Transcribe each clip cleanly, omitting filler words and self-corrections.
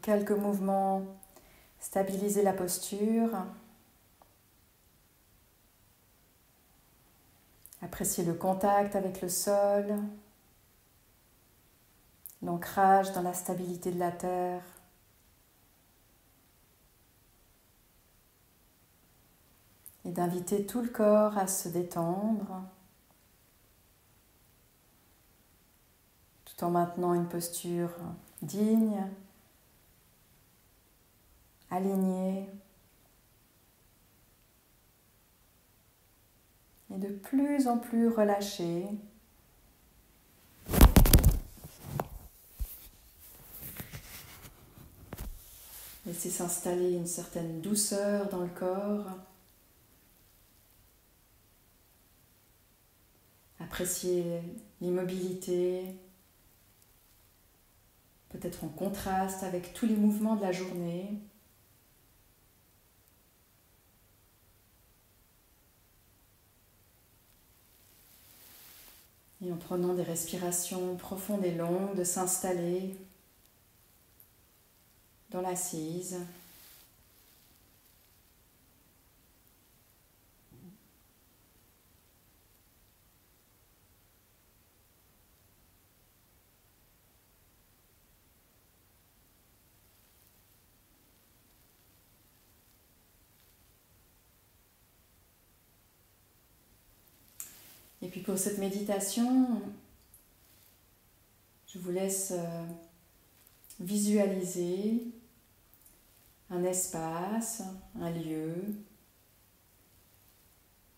quelques mouvements, stabilisez la posture. Appréciez le contact avec le sol, l'ancrage dans la stabilité de la terre. Et d'inviter tout le corps à se détendre, tout en maintenant une posture digne, alignée, et de plus en plus relâchée. Laissez s'installer une certaine douceur dans le corps. Appréciez l'immobilité, peut-être en contraste avec tous les mouvements de la journée. Et en prenant des respirations profondes et longues, de s'installer dans l'assise. Et puis pour cette méditation, je vous laisse visualiser un espace, un lieu,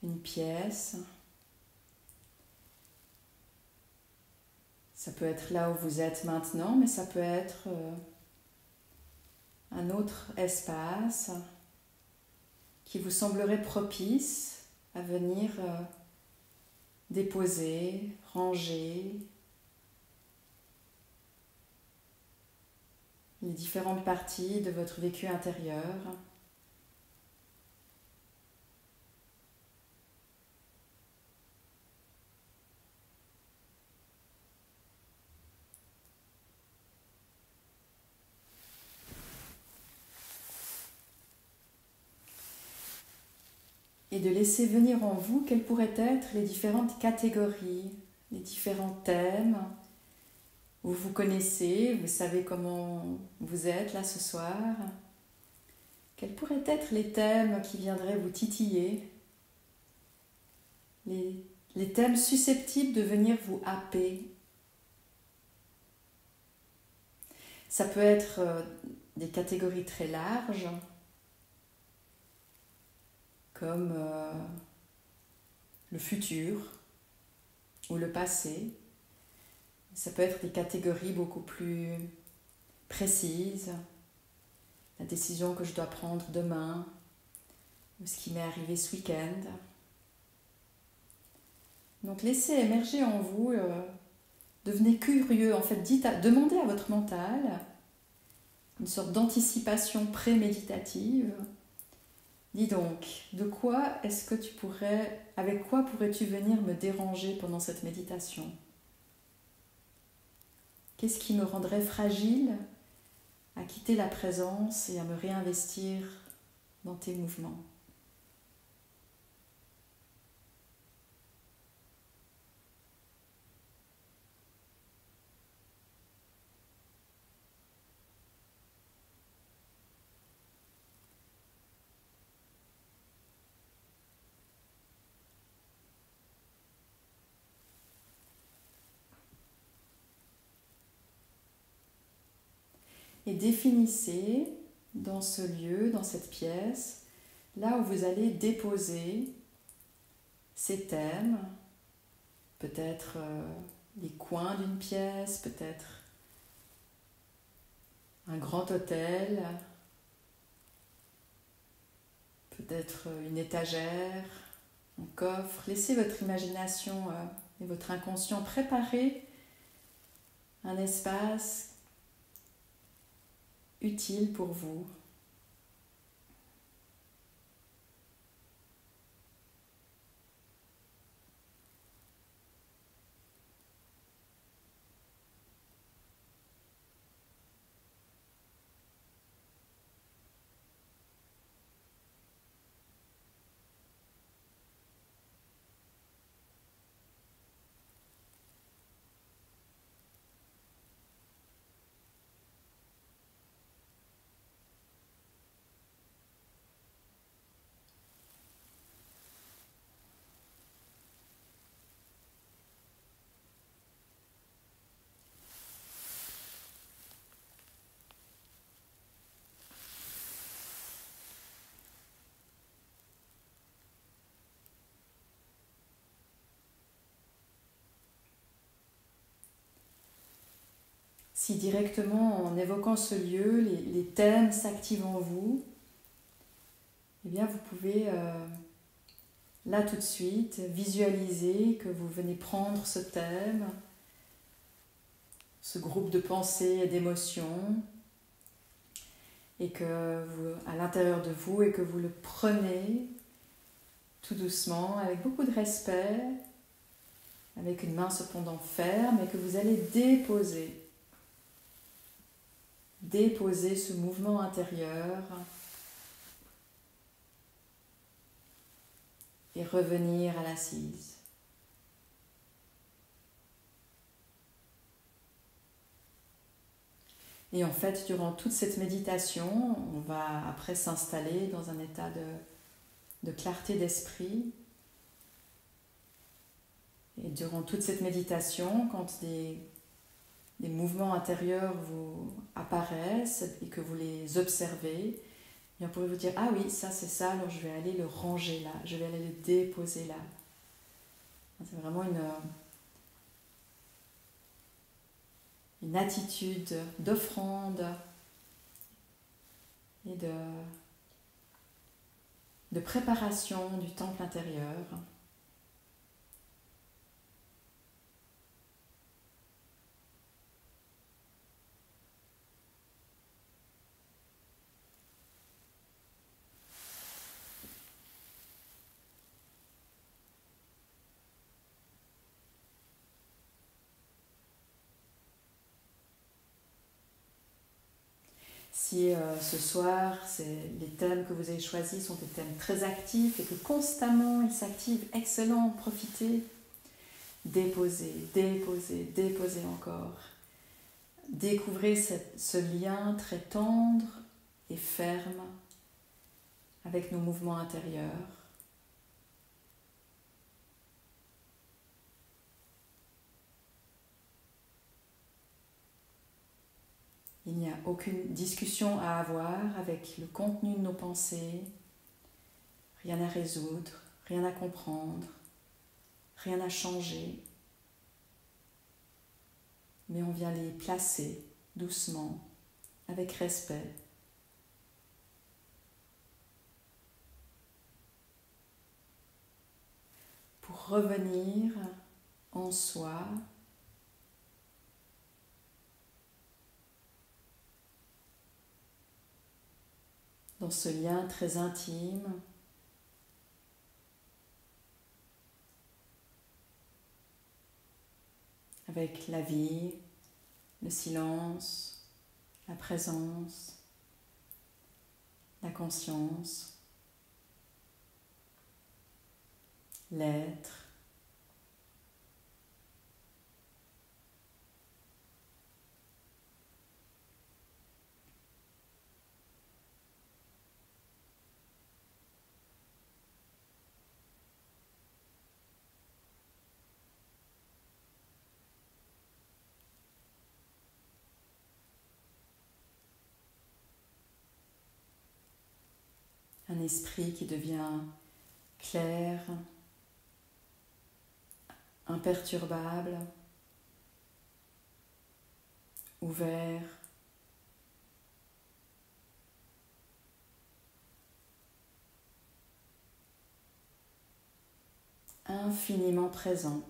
une pièce. Ça peut être là où vous êtes maintenant, mais ça peut être un autre espace qui vous semblerait propice à venir déposer, ranger les différentes parties de votre vécu intérieur. Et de laisser venir en vous quelles pourraient être les différentes catégories, les différents thèmes. Vous vous connaissez, vous savez comment vous êtes là ce soir. Quels pourraient être les thèmes qui viendraient vous titiller, les thèmes susceptibles de venir vous happer. Ça peut être des catégories très larges, comme le futur ou le passé. Ça peut être des catégories beaucoup plus précises, la décision que je dois prendre demain, ou ce qui m'est arrivé ce week-end. Donc laissez émerger en vous, devenez curieux, en fait, demandez à votre mental une sorte d'anticipation pré-méditative. Dis donc, avec quoi pourrais-tu venir me déranger pendant cette méditation ? Qu'est-ce qui me rendrait fragile à quitter la présence et à me réinvestir dans tes mouvements ? Et définissez dans ce lieu, dans cette pièce, là où vous allez déposer ces thèmes, peut-être les coins d'une pièce, peut-être un grand hôtel, peut-être une étagère, un coffre. Laissez votre imagination et votre inconscient préparer un espace utile pour vous. si directement en évoquant ce lieu, les thèmes s'activent en vous, eh bien vous pouvez là tout de suite visualiser que vous venez prendre ce thème, ce groupe de pensées et d'émotions, et que vous, à l'intérieur de vous, et que vous le prenez tout doucement, avec beaucoup de respect, avec une main cependant ferme, et que vous allez déposer ce mouvement intérieur et revenir à l'assise. Et en fait, durant toute cette méditation, on va après s'installer dans un état de clarté d'esprit. Et durant toute cette méditation, quand des mouvements intérieurs vous apparaissent et que vous les observez, vous pourrez vous dire « Ah oui, ça c'est ça, alors je vais aller le ranger là, je vais aller le déposer là. » C'est vraiment une attitude d'offrande et de préparation du temple intérieur. Si ce soir, les thèmes que vous avez choisis sont des thèmes très actifs et que constamment ils s'activent, excellent, profitez, déposez encore. Découvrez ce lien très tendre et ferme avec nos mouvements intérieurs. Il n'y a aucune discussion à avoir avec le contenu de nos pensées, rien à résoudre, rien à comprendre, rien à changer, mais on vient les placer doucement, avec respect. Pour revenir en soi, dans ce lien très intime avec la vie, le silence, la présence, la conscience, l'être. Un esprit qui devient clair, imperturbable, ouvert, infiniment présent.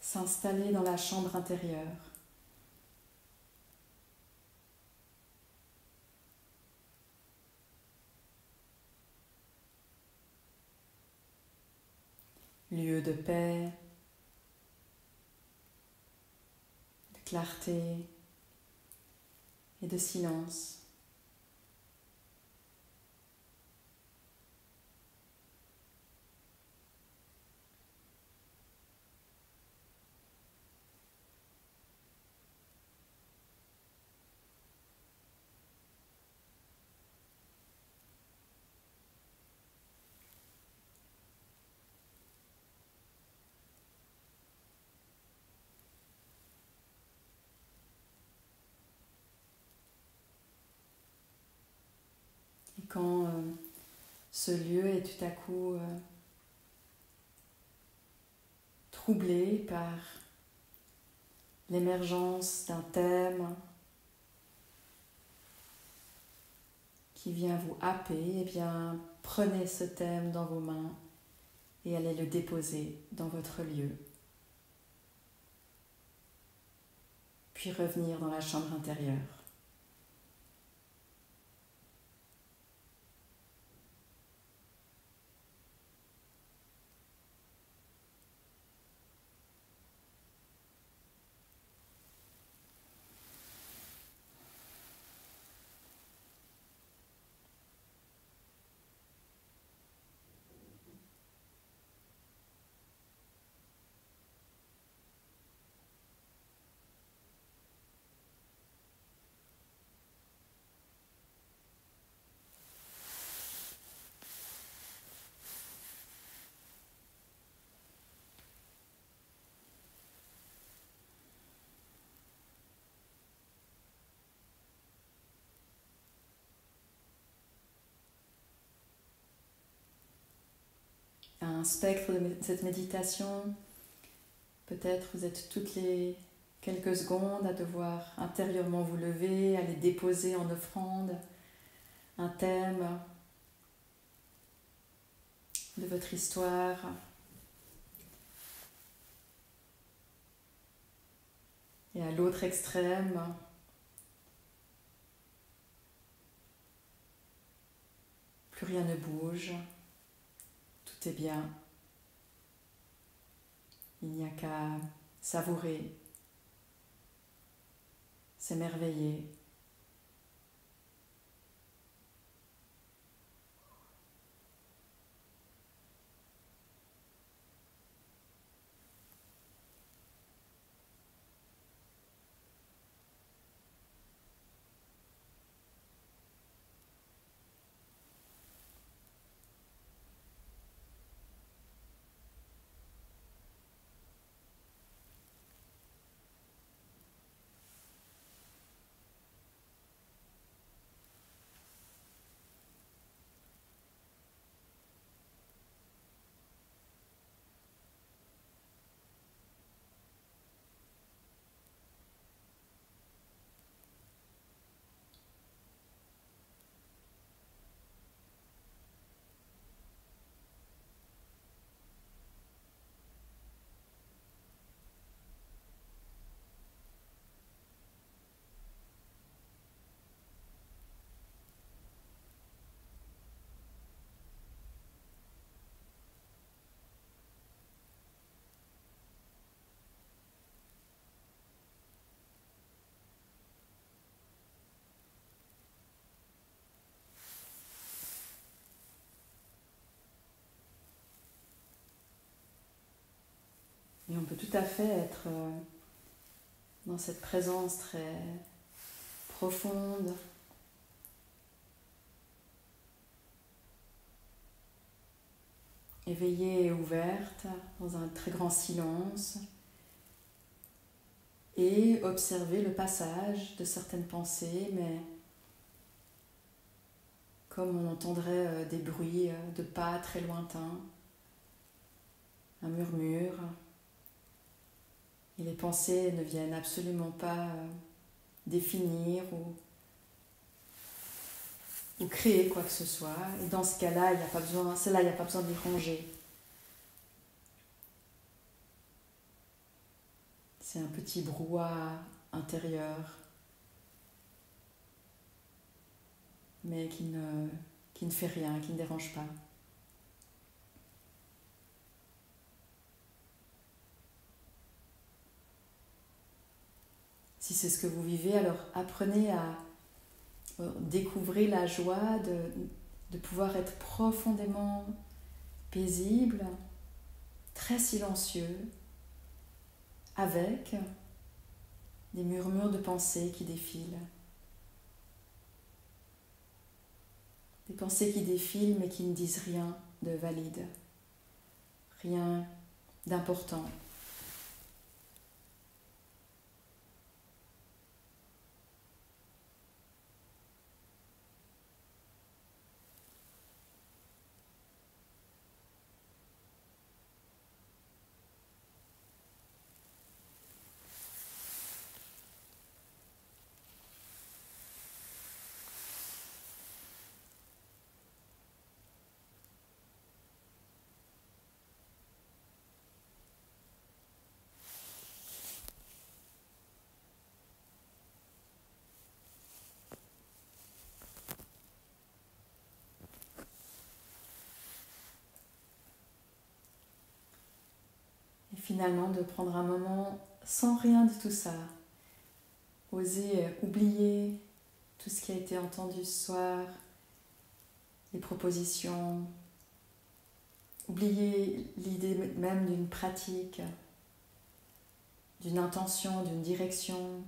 s'installer dans la chambre intérieure. Lieu de paix, de clarté et de silence. Et quand ce lieu est tout à coup troublé par l'émergence d'un thème qui vient vous happer, eh bien, prenez ce thème dans vos mains et allez le déposer dans votre lieu. Puis revenir dans la chambre intérieure. Un spectre de cette méditation, peut-être vous êtes toutes les quelques secondes à devoir intérieurement vous lever, à les déposer en offrande, un thème de votre histoire. Et à l'autre extrême, plus rien ne bouge, tout est bien. Il n'y a qu'à savourer, s'émerveiller. Et on peut tout à fait être dans cette présence très profonde, éveillée et ouverte, dans un très grand silence, et observer le passage de certaines pensées, mais comme on entendrait des bruits de pas très lointains, un murmure. Et les pensées ne viennent absolument pas définir ou créer quoi que ce soit. Et dans ce cas-là, il n'y a pas besoin, c'est là, il n'y a pas besoin d'y ranger. C'est un petit brouhaha intérieur, mais qui ne fait rien, qui ne dérange pas. Si c'est ce que vous vivez, alors apprenez à découvrir la joie de pouvoir être profondément paisible, très silencieux, avec des murmures de pensées qui défilent. Des pensées qui défilent mais qui ne disent rien de valide, rien d'important. Et finalement de prendre un moment sans rien de tout ça. Oser oublier tout ce qui a été entendu ce soir, les propositions, oublier l'idée même d'une pratique, d'une intention, d'une direction.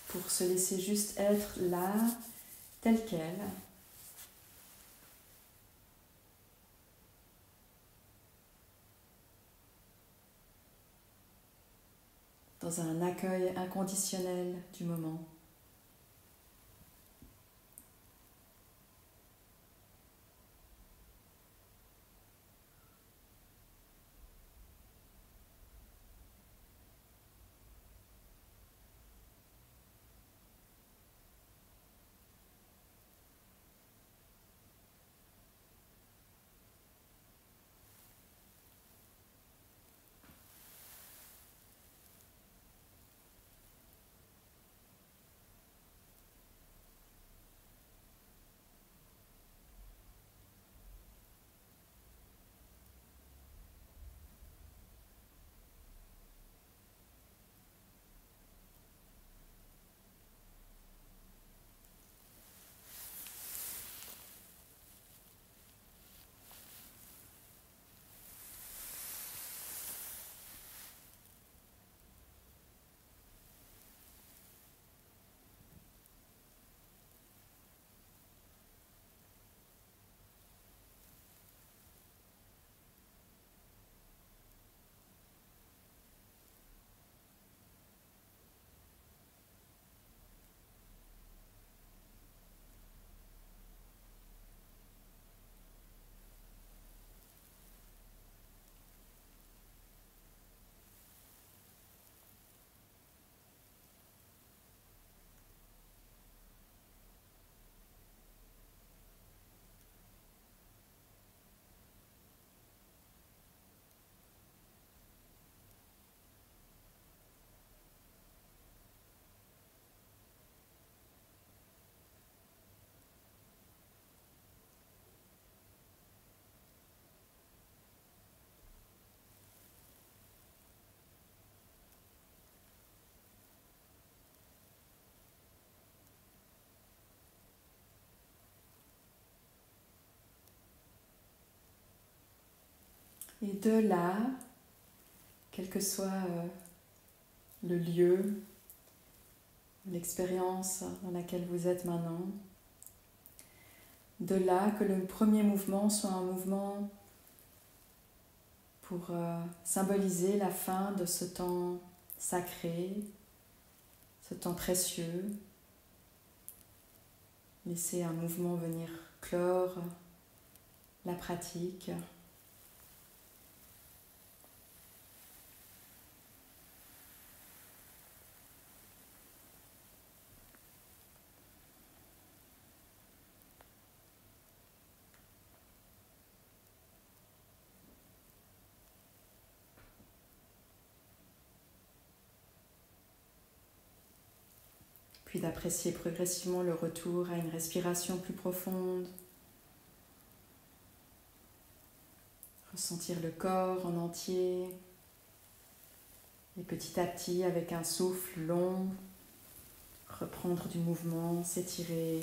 Pour se laisser juste être là, tel quel. Dans un accueil inconditionnel du moment. Et de là, quel que soit le lieu, l'expérience dans laquelle vous êtes maintenant, de là que le premier mouvement soit un mouvement pour symboliser la fin de ce temps sacré, ce temps précieux. Laissez un mouvement venir clore la pratique. puis d'apprécier progressivement le retour à une respiration plus profonde. Ressentir le corps en entier. Et petit à petit, avec un souffle long, reprendre du mouvement, s'étirer